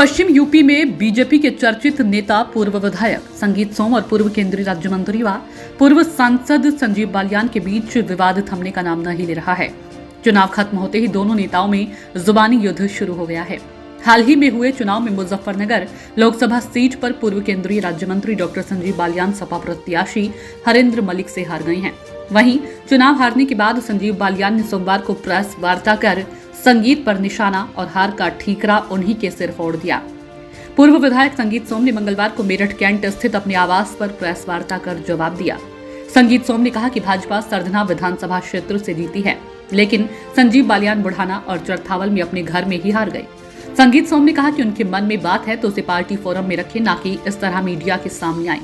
पश्चिम UP में BJP के चर्चित नेता पूर्व विधायक संगीत सोम और पूर्व केंद्रीय राज्य मंत्री व पूर्व सांसद संजीव बालियान के बीच विवाद थमने का नाम नहीं ले रहा है। चुनाव खत्म होते ही दोनों नेताओं में जुबानी युद्ध शुरू हो गया है। हाल ही में हुए चुनाव में मुजफ्फरनगर लोकसभा सीट पर पूर्व केंद्रीय राज्य मंत्री डॉक्टर संजीव बालियान सपा प्रत्याशी हरेंद्र मलिक से हार गए हैं। वहीं चुनाव हारने के बाद संजीव बालियान ने सोमवार को प्रेस वार्ता कर संगीत पर निशाना और हार का ठीकरा उन्हीं के सिर फोड़ दिया। पूर्व विधायक संगीत सोम ने मंगलवार को मेरठ कैंट स्थित अपने आवास पर प्रेस वार्ता कर जवाब दिया। संगीत सोम ने कहा कि भाजपा सरधना विधानसभा क्षेत्र से जीती है, लेकिन संजीव बालियान बुढ़ाना और चरथावल में अपने घर में ही हार गए। संगीत सोम ने कहा कि उनके मन में बात है तो उसे पार्टी फोरम में रखें, न कि इस तरह मीडिया के सामने आए।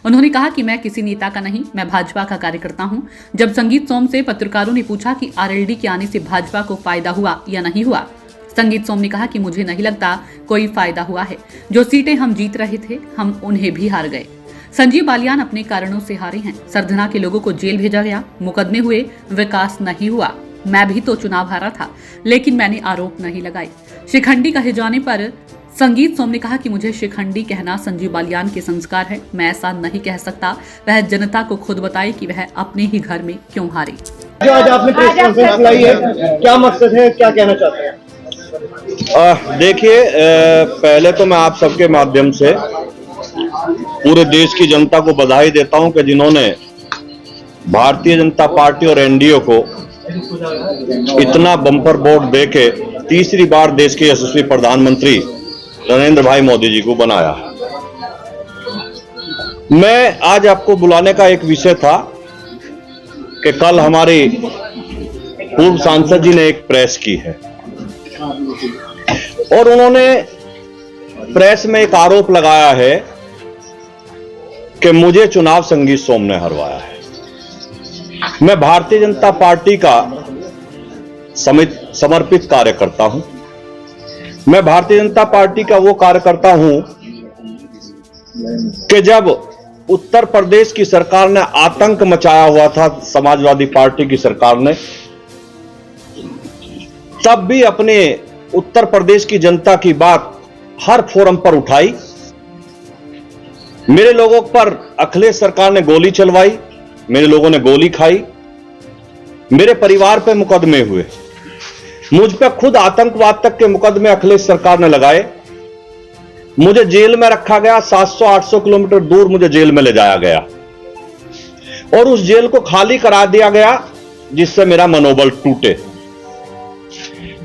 उन्होंने कहा कि मैं किसी नेता का नहीं, मैं भाजपा का कार्यकर्ता हूं। जब संगीत सोम से पत्रकारों ने पूछा कि आरएलडी के आने से भाजपा को फायदा हुआ या नहीं हुआ, संगीत सोम ने कहा कि मुझे नहीं लगता कोई फायदा हुआ है। जो सीटें हम जीत रहे थे, हम उन्हें भी हार गए। संजीव बालियान अपने कारणों से हारे हैं। सरधना के लोगों को जेल भेजा गया, मुकदमे हुए, विकास नहीं हुआ। मैं भी तो चुनाव हारा था, लेकिन मैंने आरोप नहीं लगाए। शिखंडी कहे जाने पर संगीत सोम ने कहा कि मुझे शिखंडी कहना संजीव बालियान के संस्कार है। मैं ऐसा नहीं कह सकता। वह जनता को खुद बताए कि वह अपने ही घर में क्यों हारे। जो आज आपने प्रेस कॉन्फ्रेंस बुलाई है, क्या मकसद है, क्या कहना चाहते हैं? देखिए, पहले तो मैं आप सबके माध्यम से पूरे देश की जनता को बधाई देता हूं कि जिन्होंने भारतीय जनता पार्टी और एनडीए को इतना बम्पर वोट देके तीसरी बार देश के यशस्वी प्रधानमंत्री नरेंद्र भाई मोदी जी को बनाया। मैं आज आपको बुलाने का एक विषय था कि कल हमारे पूर्व सांसद जी ने एक प्रेस की है और उन्होंने प्रेस में एक आरोप लगाया है कि मुझे चुनाव संगीत सोम ने हरवाया है। मैं भारतीय जनता पार्टी का समर्पित कार्यकर्ता हूं। मैं भारतीय जनता पार्टी का वो कार्यकर्ता हूं कि जब उत्तर प्रदेश की सरकार ने आतंक मचाया हुआ था, समाजवादी पार्टी की सरकार ने, तब भी अपने उत्तर प्रदेश की जनता की बात हर फोरम पर उठाई। मेरे लोगों पर अखिलेश सरकार ने गोली चलवाई, मेरे लोगों ने गोली खाई, मेरे परिवार पे मुकदमे हुए, मुझ पे खुद आतंकवाद तक के मुकदमे अखिलेश सरकार ने लगाए। मुझे जेल में रखा गया, 700-800 किलोमीटर दूर मुझे जेल में ले जाया गया और उस जेल को खाली करा दिया गया, जिससे मेरा मनोबल टूटे।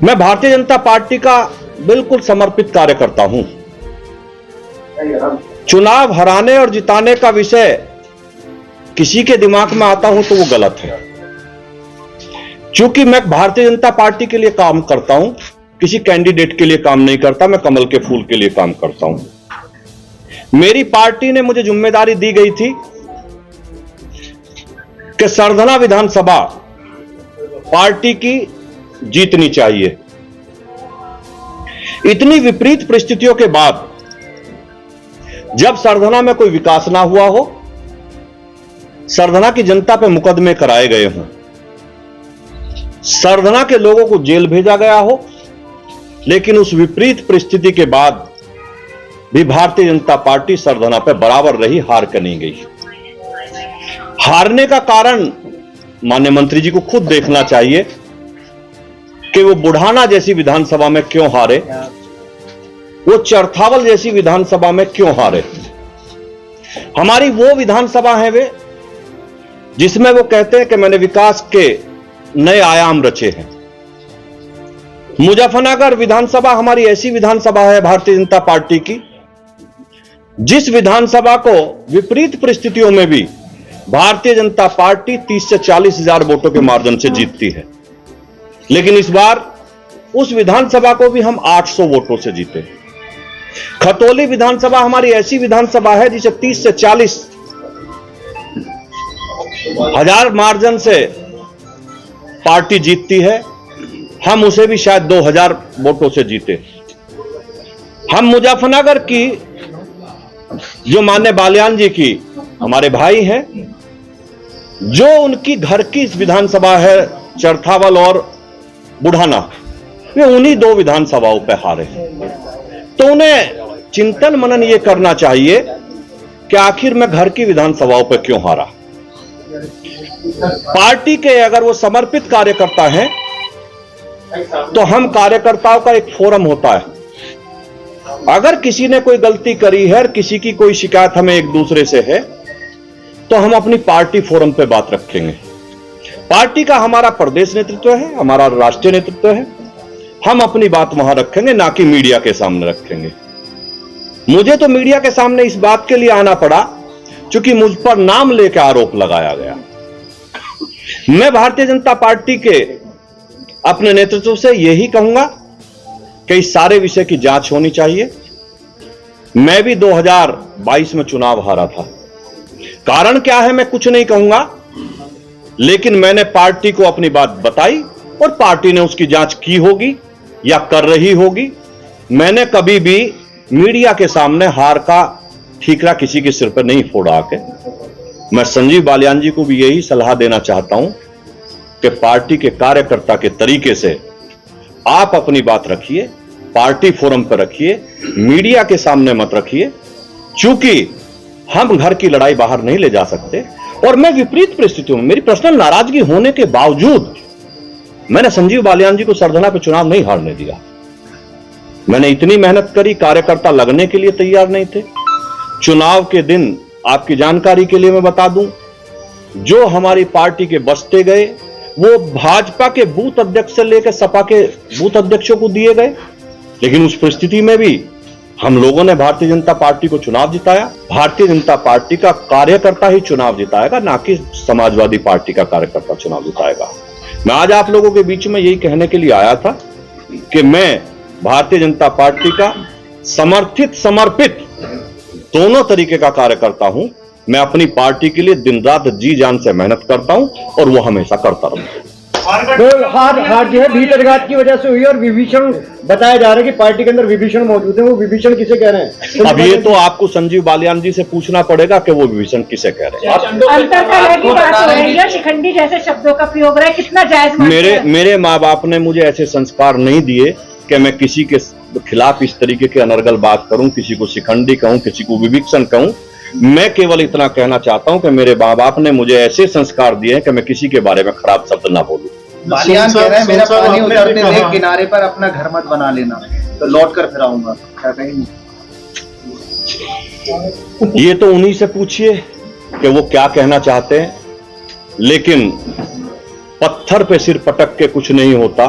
मैं भारतीय जनता पार्टी का बिल्कुल समर्पित कार्यकर्ता हूं। चुनाव हराने और जिताने का विषय किसी के दिमाग में आता हूं तो वो गलत है। चूंकि मैं भारतीय जनता पार्टी के लिए काम करता हूं, किसी कैंडिडेट के लिए काम नहीं करता, मैं कमल के फूल के लिए काम करता हूं। मेरी पार्टी ने मुझे जिम्मेदारी दी गई थी कि सरधना विधानसभा पार्टी की जीतनी चाहिए। इतनी विपरीत परिस्थितियों के बाद जब सरधना में कोई विकास ना हुआ हो, सरधना की जनता पे मुकदमे कराए गए हों, सरधना के लोगों को जेल भेजा गया हो, लेकिन उस विपरीत परिस्थिति के बाद भी भारतीय जनता पार्टी सरधना पे बराबर रही, हार कर नहीं गई। हारने का कारण माननीय मंत्री जी को खुद देखना चाहिए कि वो बुढ़ाना जैसी विधानसभा में क्यों हारे, वो चरथावल जैसी विधानसभा में क्यों हारे। हमारी वो विधानसभा है वे जिसमें वो कहते हैं कि मैंने विकास के नए आयाम रचे हैं। मुजफ्फरनगर विधानसभा हमारी ऐसी विधानसभा है भारतीय जनता पार्टी की, जिस विधानसभा को विपरीत परिस्थितियों में भी भारतीय जनता पार्टी 30 से 40 हजार वोटों के मार्जिन से जीतती है। लेकिन इस बार उस विधानसभा को भी हम 800 वोटों से जीते। खतौली विधानसभा हमारी ऐसी विधानसभा है जिसे 30 से 40 हजार मार्जिन से पार्टी जीतती है। हम उसे भी शायद 2000 वोटों से जीते। हम मुजफ्फरनगर की जो माननीय बालियान जी की हमारे भाई हैं, जो उनकी घर की विधानसभा है चरथावल और बुढ़ाना, वे उन्हीं दो विधानसभाओं पे हारे हैं। तो उन्हें चिंतन मनन ये करना चाहिए कि आखिर मैं घर की विधानसभाओं पर क्यों हारा। पार्टी के अगर वो समर्पित कार्यकर्ता हैं तो हम कार्यकर्ताओं का एक फोरम होता है, अगर किसी ने कोई गलती करी है और किसी की कोई शिकायत हमें एक दूसरे से है तो हम अपनी पार्टी फोरम पे बात रखेंगे। पार्टी का हमारा प्रदेश नेतृत्व है, हमारा राष्ट्रीय नेतृत्व है, हम अपनी बात वहां रखेंगे, ना कि मीडिया के सामने रखेंगे। मुझे तो मीडिया के सामने इस बात के लिए आना पड़ा क्योंकि मुझ पर नाम लेकर आरोप लगाया गया। मैं भारतीय जनता पार्टी के अपने नेतृत्व से यही कहूंगा कि इस सारे विषय की जांच होनी चाहिए। मैं भी 2022 में चुनाव हारा था, कारण क्या है मैं कुछ नहीं कहूंगा, लेकिन मैंने पार्टी को अपनी बात बताई और पार्टी ने उसकी जांच की होगी या कर रही होगी। मैंने कभी भी मीडिया के सामने हार का ठीकरा किसी के सिर पर नहीं फोड़ा के। मैं संजीव बालियान जी को भी यही सलाह देना चाहता हूं कि पार्टी के कार्यकर्ता के तरीके से आप अपनी बात रखिए, पार्टी फोरम पर रखिए, मीडिया के सामने मत रखिए, चूंकि हम घर की लड़ाई बाहर नहीं ले जा सकते। और मैं विपरीत परिस्थितियों में, मेरी पर्सनल नाराजगी होने के बावजूद मैंने संजीव बालियान जी को सरधना पे चुनाव नहीं हारने दिया। मैंने इतनी मेहनत करी, कार्यकर्ता लगने के लिए तैयार नहीं थे। चुनाव के दिन आपकी जानकारी के लिए मैं बता दूं, जो हमारी पार्टी के बस्ते गए वो भाजपा के बूथ अध्यक्ष से लेकर सपा के बूथ अध्यक्षों को दिए गए, लेकिन उस परिस्थिति में भी हम लोगों ने भारतीय जनता पार्टी को चुनाव जिताया। भारतीय जनता पार्टी का कार्यकर्ता ही चुनाव जिताएगा, ना कि समाजवादी पार्टी का कार्यकर्ता चुनाव जिताएगा। मैं आज आप लोगों के बीच में यही कहने के लिए आया था कि मैं भारतीय जनता पार्टी का समर्पित दोनों तरीके का कार्यकर्ता हूं। मैं अपनी पार्टी के लिए दिन रात जी जान से मेहनत करता हूं और वो हमेशा करता रहूंगा। तो हार जो है भीतरघात की वजह से हुई और विभीषण बताया जा रहा है कि पार्टी के अंदर विभीषण मौजूद है। वो विभीषण किसे कह रहे हैं? अब ये तो आपको संजीव बालियान जी से पूछना पड़ेगा कि वो विभीषण किसे कह रहे हैं। अंतर्कलह की बात हो रही है, शिखंडी जैसे शब्दों का प्रयोग रहा है, कितना जायज मानते हैं? मेरे माँ बाप ने मुझे ऐसे संस्कार नहीं दिए कि मैं किसी के खिलाफ इस तरीके के अनर्गल बात करूं, किसी को शिखंडी कहूं, किसी को विभीषण कहूं। मैं केवल इतना कहना चाहता हूं कि मेरे माँ बाप ने मुझे ऐसे संस्कार दिए हैं कि मैं किसी के बारे में खराब शब्द ना बोलूं। बालियान कह रहे हैं मेरा पानी उतरते देख किनारे पर अपना घर मत बना लेना, तो लौट कर फिर आऊंगा, क्या कहेंगे? ये तो उन्हीं से पूछिए कि वो क्या कहना चाहते हैं, लेकिन पत्थर पे सिर पटक के कुछ नहीं होता,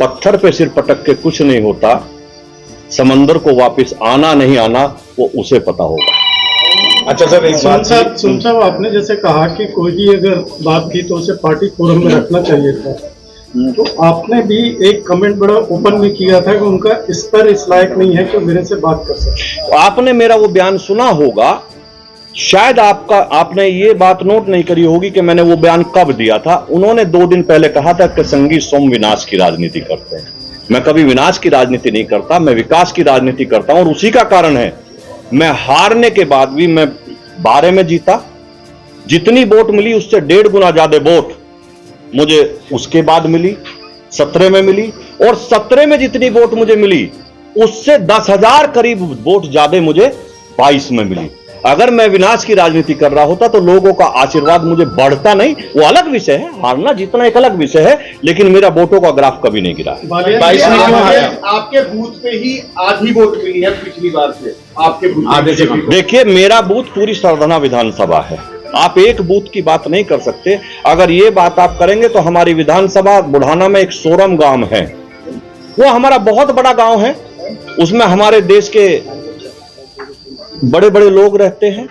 पत्थर पे सिर पटक के कुछ नहीं होता। समंदर को वापस आना नहीं आना वो उसे पता होगा। अच्छा सर, एक बात सुन साहब, आपने जैसे कहा कि कोई भी अगर बात की तो उसे पार्टी फोरम में रखना चाहिए था, तो आपने भी एक कमेंट बड़ा ओपन में किया था कि उनका स्तर इस लायक नहीं है कि मेरे से बात कर सके। आपने मेरा वो बयान सुना होगा, शायद आपने ये बात नोट नहीं करी होगी कि मैंने वो बयान कब दिया था। उन्होंने 2 दिन पहले कहा था कि संगी सोम विनाश की राजनीति करते हैं। मैं कभी विनाश की राजनीति नहीं करता, मैं विकास की राजनीति करता हूं और उसी का कारण है मैं हारने के बाद भी मैं 12 में जीता। जितनी वोट मिली उससे 1.5 गुना ज्यादा वोट मुझे उसके बाद मिली, 17 में मिली, और 17 में जितनी वोट मुझे मिली उससे 10,000 करीब वोट ज्यादा मुझे 22 में मिली। अगर मैं विनाश की राजनीति कर रहा होता तो लोगों का आशीर्वाद मुझे बढ़ता नहीं। वो अलग विषय है, हारना जीतना एक अलग विषय है, लेकिन मेरा वोटों का ग्राफ कभी नहीं गिरा। आपके बूथ पे ही आधी वोट मिली है पिछली बार से, आपके बूथ। देखिए, मेरा बूथ पूरी सरधना विधानसभा है, आप एक बूथ की बात नहीं कर सकते। अगर ये बात आप करेंगे तो हमारी विधानसभा बुढ़ाना में एक सोरम गांव है, वो हमारा बहुत बड़ा गांव है, उसमें हमारे देश के बड़े बड़े लोग रहते हैं।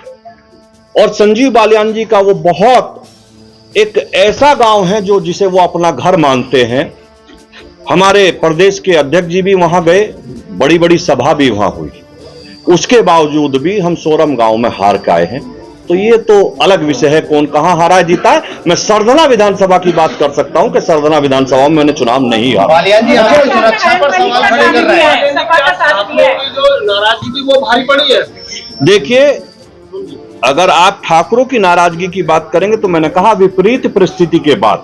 और संजीव बालियान जी का वो बहुत एक ऐसा गांव है जो जिसे वो अपना घर मानते हैं। हमारे प्रदेश के अध्यक्ष जी भी वहां गए, बड़ी बड़ी सभा भी वहां हुई, उसके बावजूद भी हम सोरम गांव में हार के आए हैं। तो ये तो अलग विषय है, कौन कहां हारा जीता है। मैं सरधना विधानसभा की बात कर सकता हूं कि सरधना विधानसभा में मैंने चुनाव नहीं हारा। बालियान जी आपकी सुरक्षा पर सवाल खड़े कर रहे हैं, जो नाराजगी थी वो भारी पड़ी है। देखिए, अगर आप ठाकुरों की नाराजगी की बात करेंगे तो मैंने कहा विपरीत परिस्थिति के बाद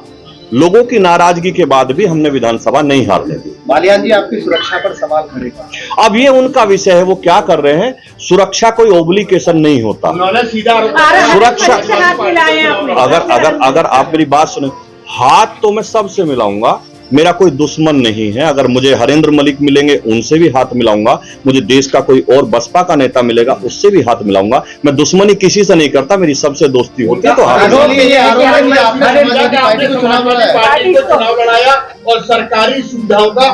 लोगों की नाराजगी के बाद भी हमने विधानसभा नहीं हारने दी। बालियान जी आपकी सुरक्षा पर सवाल खड़े कर अब ये उनका विषय है, वो क्या कर रहे हैं। सुरक्षा कोई ओब्लिगेशन नहीं होता। उन्होंने सीधा आरोप सुरक्षा से हाथ मिलाए हैं आपने। अगर आप मेरी बात सुने, हाथ तो मैं सबसे मिलाऊंगा, मेरा कोई दुश्मन नहीं है। अगर मुझे हरेंद्र मलिक मिलेंगे उनसे भी हाथ मिलाऊंगा, मुझे देश का कोई और बसपा का नेता मिलेगा उससे भी हाथ मिलाऊंगा। मैं दुश्मनी किसी से नहीं करता, मेरी सबसे दोस्ती होती है तो हाथ आरोप मिलाऊंगा। ये आरोप है कि आपने समाजवादी पार्टी को चुनाव लड़ा है। पार्टी को चुनाव लड़ाया और सरकारी सुविधाओं का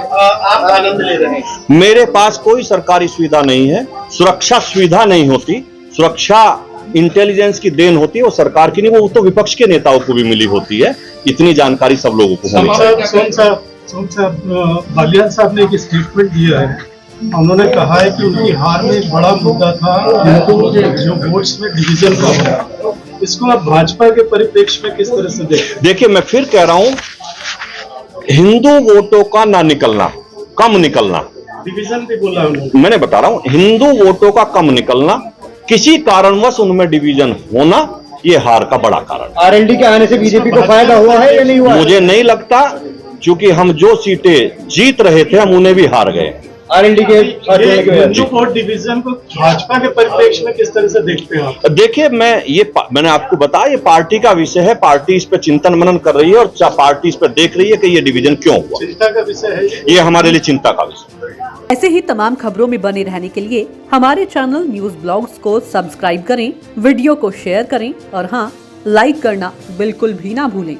आप आनंद ले रहे हैं। मेरे पास कोई सरकारी सुविधा नहीं है, सुरक्षा सुविधा नहीं होती, सुरक्षा इंटेलिजेंस की देन होती है, वो सरकार की नहीं, वो तो विपक्ष के नेताओं को भी मिली होती है। इतनी जानकारी सब लोगों को होनी चाहिए। सोम साहब, बालियान साहब ने एक स्टेटमेंट दिया है। उन्होंने कहा है कि उनकी हार में एक बड़ा मुद्दा था हिंदू जो वोट्स में डिवीजन का होना। इसको आप भाजपा के परिप्रेक्ष्य में किस तरह से देखते हैं? देखिए, मैं फिर कह रहा हूं, हिंदू वोटों का ना निकलना, कम निकलना, डिवीजन भी बोला उन्होंने। मैंने बता रहा हूं, हिंदू वोटों का कम निकलना, किसी कारणवश उनमें डिवीजन होना, ये हार का बड़ा कारण। आरएलडी के आने से बीजेपी को फायदा हुआ है या नहीं हुआ? मुझे नहीं लगता, क्योंकि हम जो सीटें जीत रहे थे हम उन्हें भी हार गए। आरएलडी के साथ जुड़ने की वजह हिंदू वोट डिवीजन को भाजपा के परिप्रेक्ष्य में किस तरह से देखते हैं आप? देखिए, मैंने आपको बताया, ये पार्टी का विषय है, पार्टी इस पे चिंतन मनन कर रही है और पार्टी इस पे देख रही है कि ये डिवीजन क्यों हुआ। चिंता का विषय है ये हमारे लिए चिंता का विषय है। ऐसे ही तमाम खबरों में बने रहने के लिए हमारे चैनल न्यूज ब्लॉग्स को सब्सक्राइब करें, वीडियो को शेयर करें और हाँ, लाइक करना बिल्कुल भी ना भूलें।